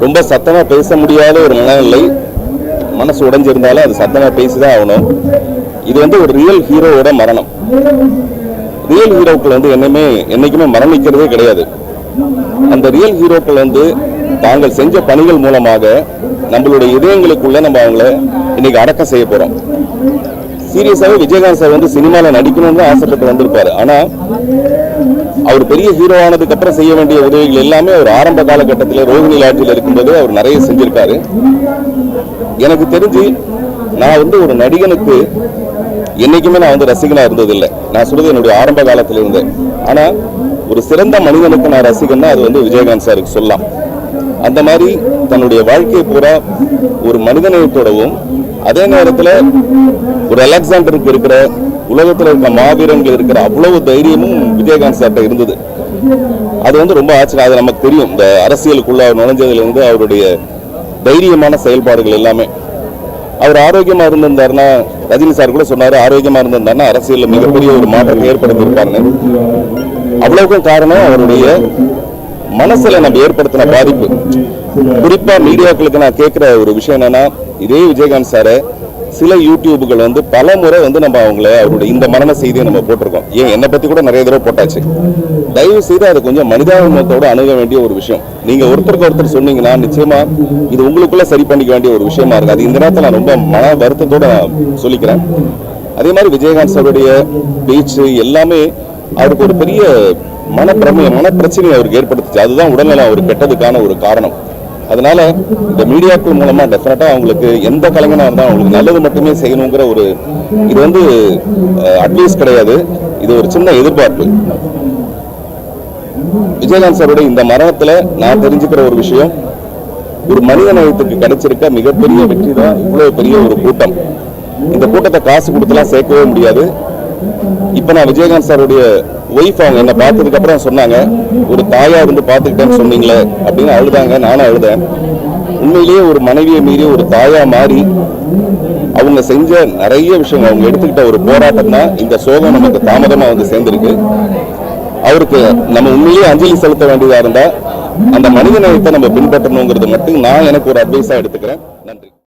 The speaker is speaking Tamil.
ரொம்ப சத்தமாக பேச முடியாத ஒரு மனநிலை, மனசு உடைஞ்சிருந்தாலும் அது சத்தமாக பேசிதான் ஆகணும். இது ஒரு ரியல் ஹீரோவோட மரணம். ரியல் ஹீரோக்கள் என்னைக்குமே மரணிக்கிறதே கிடையாது. அந்த ரியல் ஹீரோக்கள் தாங்கள் செஞ்ச பணிகள் மூலமாக நம்மளுடைய இதயங்களுக்குள்ள நம்ம அவங்கள இன்னைக்கு அடக்கம் செய்ய போறோம். சீரியஸாவே விஜயகாந்த் சார் சினிமாவில் நடிக்கணும்னு ஆசைப்பட்டு வந்திருப்பாரு. ஆனா அவர் பெரிய ஹீரோ ஆனதுக்கு அப்புறம் செய்ய வேண்டிய உதவிகள் எல்லாமே அவர் ஆரம்ப காலகட்டத்தில் ரோஹிணி லாட்ஜில் இருக்கும்போது அவர் நிறைய செஞ்சிருக்காரு. எனக்கு தெரிஞ்சு நான் ஒரு நடிகனுக்கு என்னைக்குமே நான் ரசிகனா இருந்ததில்லை. நான் சொல்றது என்னுடைய ஆரம்ப காலத்தில் இருந்தேன். ஆனா ஒரு சிறந்த மனிதனுக்கு நான் ரசிகன்னா அது விஜயகாந்த் சாருக்கு சொல்லலாம். அந்த மாதிரி தன்னுடைய வாழ்க்கையை பூரா ஒரு மனிதநேயத்தோடவும், அதே நேரத்தில் ஒரு அலெக்சாண்டருக்கு இருக்கிற உலகத்தில் இருக்க மாவீரங்கள் இருக்கிற அவ்வளவு தைரியமும் விஜயகாந்த் சார்ட்ட இருந்தது. அது ரொம்ப ஆச்சரியம். அது நமக்கு தெரியும். இந்த அரசியலுக்குள்ள நுழைஞ்சதுல அவருடைய தைரியமான செயல்பாடுகள் எல்லாமே. அவர் ஆரோக்கியமா இருந்திருந்தாருன்னா, ரஜினி சார் கூட சொன்னாரு, ஆரோக்கியமா இருந்திருந்தாருன்னா அரசியல் மிகப்பெரிய ஒரு மாற்றம் ஏற்படுத்தியிருப்பாருன்னு. அவ்வளவுக்கும் காரணம் அவருடைய மனசுல நம்ம ஏற்படுத்தின பாதிப்பு. குறிப்பா மீடியாக்களுக்கு நான் கேட்கிற ஒரு விஷயம் என்னன்னா, இதே விஜயகாந்த் சாரை சில யூடியூபுகள் பல முறை நம்ம அவருடைய இந்த மரண செய்தியை நம்ம போட்டிருக்கோம். ஏன் என்னை பத்தி கூட நிறைய தடவை போட்டாச்சு. தயவு செய்து அது கொஞ்சம் மனிதாபிமானத்தோட அணுக வேண்டிய ஒரு விஷயம். நீங்க ஒருத்தருக்கு ஒருத்தர் சொன்னீங்கன்னா நிச்சயமா இது உங்களுக்குள்ள சரி பண்ணிக்க வேண்டிய ஒரு விஷயமா இருக்கு. அது இந்த நேரத்தில் நான் ரொம்ப மன வருத்தத்தோட சொல்லிக்கிறேன். அதே மாதிரி விஜயகாந்த் சாருடைய பேச்சு எல்லாமே அவருக்கு ஒரு பெரிய மனப்பிரச்சனையை அவருக்கு ஏற்படுத்துச்சு. அதுதான் உடல்நலம் அவருக்கு கெட்டதுக்கான ஒரு காரணம். அதனால இந்த மீடியாக்கள் மூலமா டெஃபினட்டா அவங்களுக்கு எந்த கலைஞனா இருந்தா அவங்களுக்கு நல்லது மட்டுமே செய்யணுங்கிற ஒரு இது அட்வைஸ் கிடையாது. இது ஒரு சின்ன எதிர்பார்ப்பு. விஜயகாந்த் சாருடைய இந்த மரணத்துல நான் தெரிஞ்சுக்கிற ஒரு விஷயம், ஒரு மனித நேயத்துக்கு கிடைச்சிருக்க மிகப்பெரிய வெற்றி தான் இவ்வளவு பெரிய ஒரு கூட்டம். இந்த கூட்டத்தை காசு கொடுத்துலாம் சேர்க்கவே முடியாது. இப்ப நான் விஜயகாந்த் சாருடைய ஒய்ஃப் அவங்க என்ன பார்த்ததுக்கு அப்புறம் சொன்னாங்க, ஒரு தாயா பார்த்துக்கிட்டேன்னு சொன்னீங்களே அப்படின்னு அழுதாங்க. நானும் அழுதேன். உண்மையிலேயே ஒரு மனைவியை மீறி ஒரு தாயா மாறி அவங்க செஞ்ச நிறைய விஷயங்கள், அவங்க எடுத்துக்கிட்ட ஒரு போராட்டம் தான் இந்த சோகம் நமக்கு தாமதமா சேர்ந்திருக்கு. அவருக்கு நம்ம உண்மையிலேயே அஞ்சலி செலுத்த வேண்டியதா இருந்தா அந்த மனித நேயத்தை நம்ம பின்பற்றணுங்கிறது மட்டும் நான் எனக்கு ஒரு அட்வைஸா எடுத்துக்கிறேன். நன்றி.